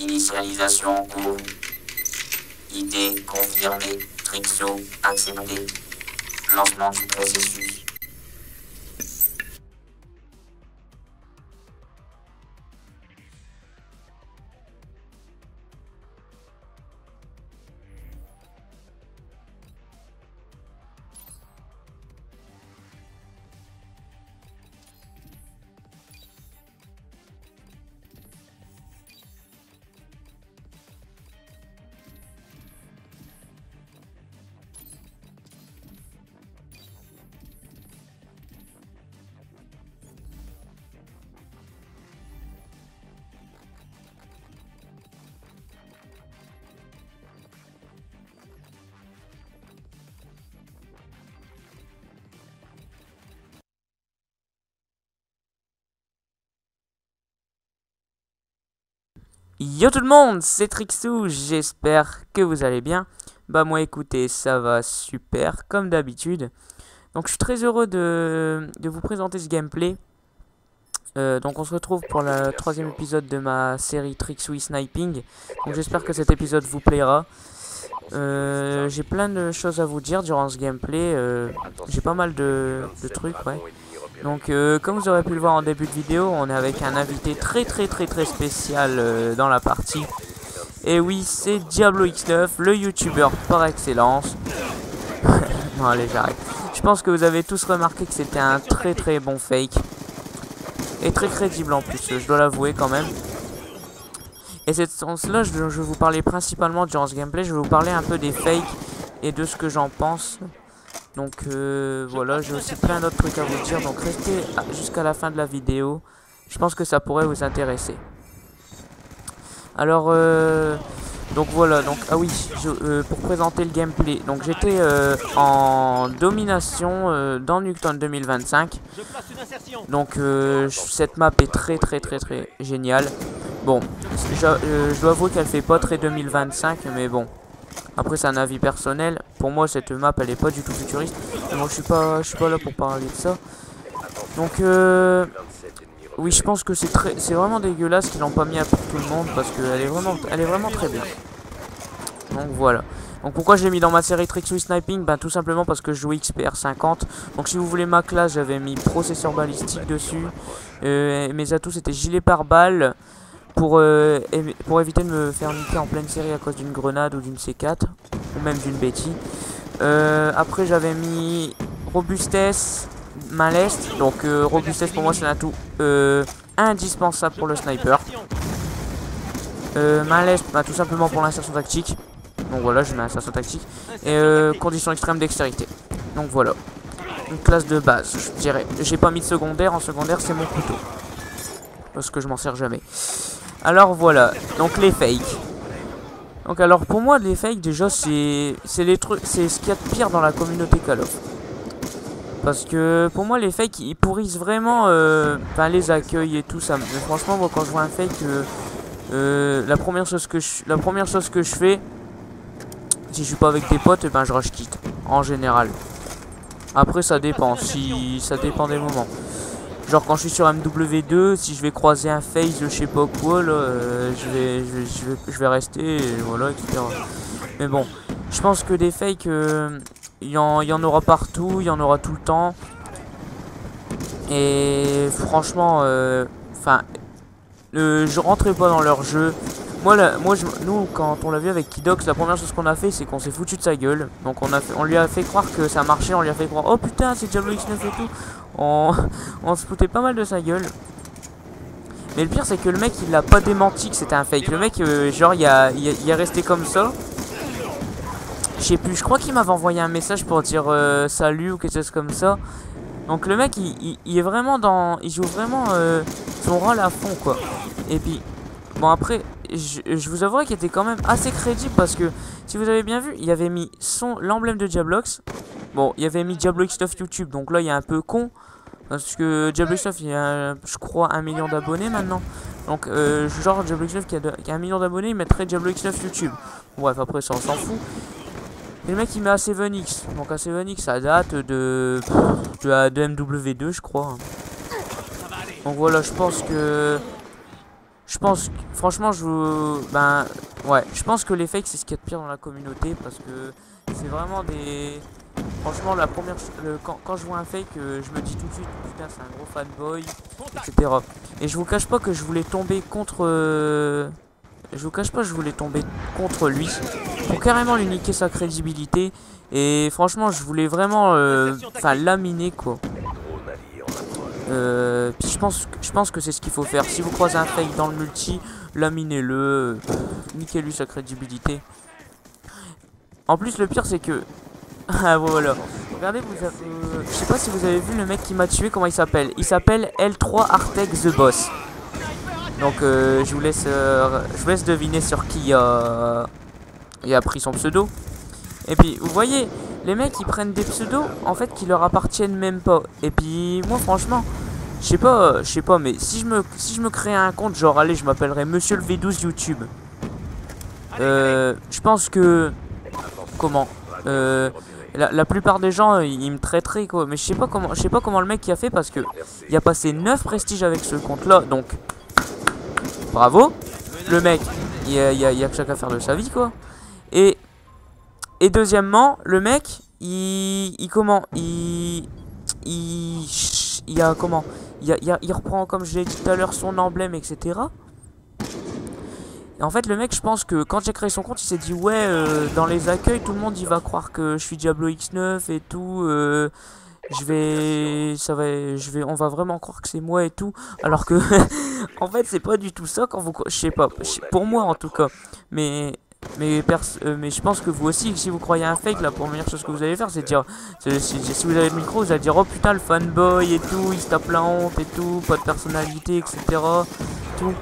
Initialisation en cours. ID confirmée. Trixo accepté. Lancement du processus. Yo tout le monde, c'est Trixou, j'espère que vous allez bien. Bah moi écoutez, ça va super, comme d'habitude. Donc je suis très heureux de vous présenter ce gameplay. Donc on se retrouve pour le troisième épisode de ma série Trixou Sniping. Donc j'espère que cet épisode vous plaira. J'ai plein de choses à vous dire durant ce gameplay. J'ai pas mal de trucs, ouais. Donc comme vous aurez pu le voir en début de vidéo, on est avec un invité très spécial dans la partie. Et oui, c'est Diablo X9, le youtubeur par excellence. Non allez, j'arrête. Je pense que vous avez tous remarqué que c'était un très bon fake. Et très crédible en plus, je dois l'avouer quand même. Et c'est dans cela je vais vous parler principalement durant ce gameplay. Je vais vous parler un peu des fakes et de ce que j'en pense. Donc voilà, j'ai aussi plein d'autres trucs à vous dire. Donc restez jusqu'à la fin de la vidéo. Je pense que ça pourrait vous intéresser. Alors donc voilà, donc ah oui, pour présenter le gameplay. Donc j'étais en domination dans Nuketown 2025. Donc cette map est très géniale. Bon, je dois avouer qu'elle fait pas très 2025, mais bon. Après c'est un avis personnel. Pour moi cette map elle est pas du tout futuriste. Mais bon, je suis pas là pour parler de ça. Donc oui, je pense que c'est vraiment dégueulasse qu'ils l'ont pas mis à pour tout le monde parce qu'elle est vraiment très bien. Donc voilà. Donc pourquoi je l'ai mis dans ma série Trixou Sniping? Ben tout simplement parce que je joue XPR 50. Donc si vous voulez ma classe, j'avais mis processeur balistique dessus. Mes atouts c'était gilet pare-balles pour éviter de me faire niquer en pleine série à cause d'une grenade ou d'une C4 ou même d'une Betty. Après j'avais mis robustesse, main leste. Donc robustesse pour moi c'est un atout indispensable pour le sniper. Main leste, bah, tout simplement pour l'insertion tactique. Donc voilà, je mets insertion tactique. Et condition extrême dextérité. Donc voilà. Une classe de base, je dirais. J'ai pas mis de secondaire. En secondaire, c'est mon couteau. Parce que je m'en sers jamais. Alors voilà. Donc les fakes. Donc alors pour moi, les fakes, déjà, c'est les trucs. C'est ce qu'il y a de pire dans la communauté Call of. Parce que pour moi, les fakes, ils pourrissent vraiment les accueils et tout ça. Mais franchement, moi, quand je vois un fake, la première chose que je fais. Si je suis pas avec des potes, ben je rush quitte. En général. Après ça dépend. Ça dépend des moments. Genre quand je suis sur MW2, si je vais croiser un face de je sais pas quoi, là, je vais rester, et voilà, etc. Mais bon, je pense que des fakes, il y en aura partout, il y en aura tout le temps. Et franchement, je rentrais pas dans leur jeu. Nous, quand on l'a vu avec Kidox, la première chose qu'on a fait, c'est qu'on s'est foutu de sa gueule. Donc on lui a fait croire que ça marchait, on lui a fait croire, oh putain, c'est Diablo X9 et tout. On se foutait pas mal de sa gueule. Mais le pire, c'est que le mec, il l'a pas démenti que c'était un fake. Le mec, genre, il est resté comme ça. Je sais plus, je crois qu'il m'avait envoyé un message pour dire salut ou quelque chose comme ça. Donc le mec, il est vraiment il joue vraiment son rôle à fond, quoi. Et puis, bon après, je vous avouerai qu'il était quand même assez crédible parce que si vous avez bien vu, il avait mis l'emblème de Diablox. Bon, il avait mis Diablo X9 YouTube, donc là il est un peu con parce que Diablo X9 il a, je crois, 1 million d'abonnés maintenant. Donc genre Diablo X9 qui a 1 million d'abonnés, il mettrait Diablo X9 YouTube. Bref, après ça on s'en fout. Et le mec il met A7X, donc A7X ça date de MW2 je crois. Donc voilà, je pense je pense, franchement, ouais, je pense que les fakes c'est ce qu'il y a de pire dans la communauté parce que c'est vraiment des, franchement, la première, quand je vois un fake, je me dis tout de suite, putain, c'est un gros fanboy, etc. Et je vous cache pas que je voulais tomber contre, je vous cache pas, je voulais tomber contre lui pour carrément lui niquer sa crédibilité. Et franchement, je voulais vraiment, laminer quoi. Puis je pense que c'est ce qu'il faut faire. Si vous croisez un fake dans le multi, laminez-le, niquez-lui sa crédibilité. En plus, le pire, c'est que... Ah, voilà. Regardez, je sais pas si vous avez vu le mec qui m'a tué, comment il s'appelle. Il s'appelle L3 Artec The Boss. Donc, je vous laisse deviner sur qui il a pris son pseudo. Et puis, vous voyez, les mecs, ils prennent des pseudos, en fait, qui leur appartiennent même pas. Et puis, moi, franchement... Je sais pas, mais si je me crée un compte, genre, allez, je m'appellerais Monsieur le V12 YouTube. Je pense que... Comment la plupart des gens, ils me traiteraient, quoi. Mais je sais pas comment le mec qui a fait, parce que il a passé 9 prestiges avec ce compte-là, donc... Bravo. Le mec, il y a que chacun à faire de sa vie, quoi. Et deuxièmement, le mec, il reprend, comme je l'ai dit tout à l'heure, son emblème, etc. Et en fait, le mec, je pense que quand j'ai créé son compte, il s'est dit, ouais, dans les accueils, tout le monde, il va croire que je suis Diablo X9 et tout. On va vraiment croire que c'est moi et tout. Alors que, en fait, c'est pas du tout ça quand vous... Je sais pas, pour moi en tout cas. Mais je pense que vous aussi, si vous croyez un fake, la première chose que vous allez faire, c'est dire, si vous avez le micro, vous allez dire, oh putain, le fanboy et tout, il se tape la honte et tout, pas de personnalité, etc. Tout.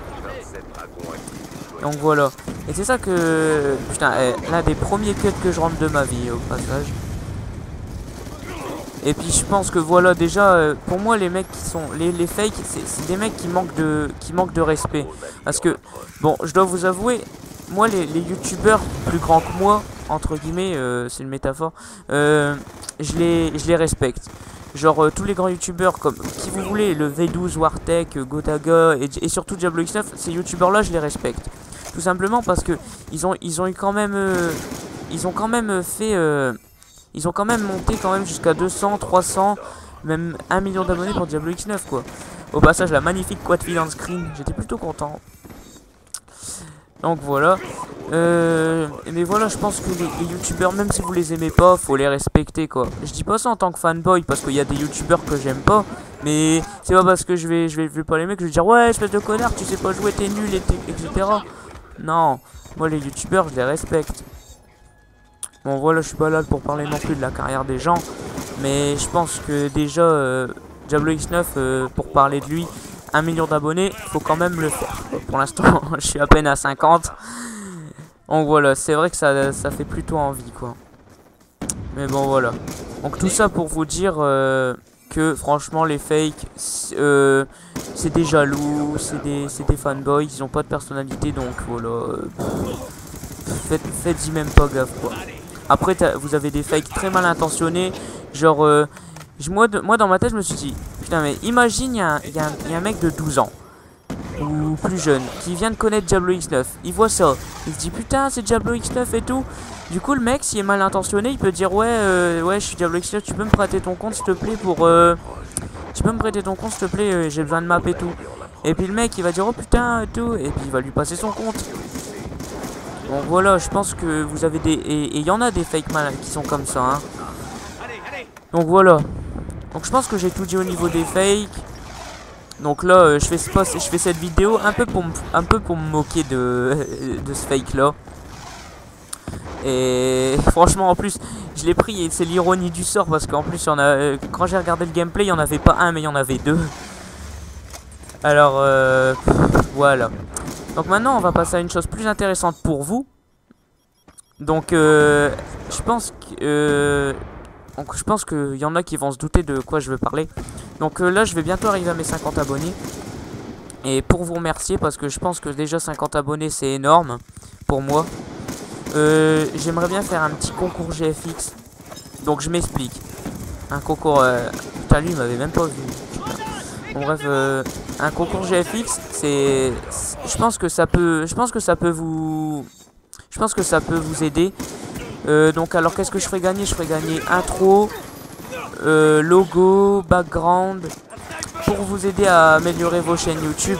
Donc voilà. Et c'est ça que, putain, l'un des premiers cuts que je rentre de ma vie, au passage. Et puis je pense que voilà, déjà, pour moi, les mecs qui sont, les fakes, c'est des mecs qui manquent de respect. Parce que, bon, je dois vous avouer, moi, les youtubeurs plus grands que moi, entre guillemets, c'est une métaphore, je les respecte. Genre, tous les grands youtubeurs, comme qui vous voulez, le V12, Wartech, Gotaga, et surtout Diablo X9, ces youtubeurs-là, je les respecte. Tout simplement parce que ils ont quand même monté quand même jusqu'à 200, 300, même 1 million d'abonnés pour Diablo X9, quoi. Au passage, la magnifique quad feed on screen, j'étais plutôt content. Donc voilà. Mais voilà, je pense que les youtubeurs, même si vous les aimez pas, faut les respecter, quoi. Je dis pas ça en tant que fanboy, parce qu'il y a des youtubeurs que j'aime pas. Mais c'est pas parce que je vais pas les mecs que je vais dire, ouais, espèce de connard, tu sais pas jouer, t'es nul, etc. Non, moi les youtubeurs, je les respecte. Bon voilà, je suis pas là pour parler non plus de la carrière des gens. Mais je pense que déjà, Diablo X9, pour parler de lui, 1 million d'abonnés, faut quand même le faire. Pour l'instant, je suis à peine à 50. Donc voilà, c'est vrai que ça fait plutôt envie, quoi. Mais bon, voilà. Donc tout ça pour vous dire que franchement, les fakes, c'est des jaloux, c'est des fanboys, ils ont pas de personnalité, donc voilà. Faites-y même pas gaffe, quoi. Après, vous avez des fakes très mal intentionnés, genre... moi, dans ma tête, je me suis dit, putain, mais imagine, il y a un mec de 12 ans, ou plus jeune, qui vient de connaître Diablo X9. Il voit ça, il se dit, putain, c'est Diablo X9 et tout. Du coup, le mec, s'il est mal intentionné, il peut dire, ouais, je suis Diablo X9, tu peux me prêter ton compte, s'il te plaît, Tu peux me prêter ton compte, s'il te plaît, j'ai besoin de map et tout. Et puis le mec, il va dire, oh putain, et tout, et puis il va lui passer son compte. Bon, voilà, je pense que vous avez des... Et il y en a des fakes malins qui sont comme ça, hein. Donc voilà. Donc je pense que j'ai tout dit au niveau des fakes. Donc là, je fais cette vidéo un peu pour me moquer de ce fake là. Et franchement, en plus, je l'ai pris et c'est l'ironie du sort parce qu'en plus, quand j'ai regardé le gameplay, il n'y en avait pas un, mais il y en avait deux. Alors, voilà. Donc maintenant, on va passer à une chose plus intéressante pour vous. Donc, je pense qu'il y en a qui vont se douter de quoi je veux parler. Donc là, je vais bientôt arriver à mes 50 abonnés. Et pour vous remercier, parce que je pense que déjà 50 abonnés, c'est énorme pour moi. J'aimerais bien faire un petit concours GFX. Donc je m'explique. Un concours... Putain, lui, il m'avait même pas vu. Putain. Bon, bref, un concours GFX, je pense que ça peut vous aider. Donc alors qu'est-ce que je ferai gagner? Je ferai gagner intro, logo, background, pour vous aider à améliorer vos chaînes YouTube.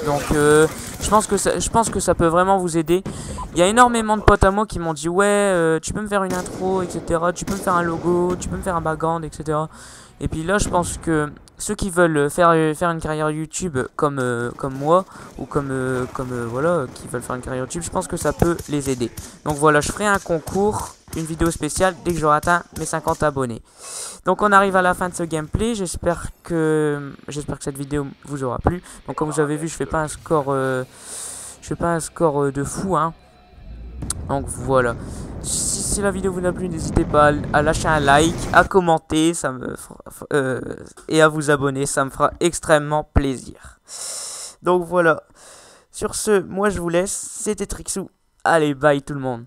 Donc je pense que ça peut vraiment vous aider. Il y a énormément de potes à moi qui m'ont dit ouais, tu peux me faire une intro, etc. Tu peux me faire un logo, tu peux me faire un background, etc. Et puis là, je pense que ceux qui veulent faire une carrière YouTube comme moi, ou voilà, qui veulent faire une carrière YouTube, je pense que ça peut les aider. Donc voilà, je ferai un concours, une vidéo spéciale dès que j'aurai atteint mes 50 abonnés. Donc on arrive à la fin de ce gameplay. J'espère que cette vidéo vous aura plu. Donc comme vous avez vu, je fais pas un score de fou, hein. Donc voilà. Si la vidéo vous a plu, n'hésitez pas à lâcher un like, à commenter, et à vous abonner, ça me fera extrêmement plaisir. Donc voilà. Sur ce, moi je vous laisse. C'était Trixou. Allez, bye tout le monde.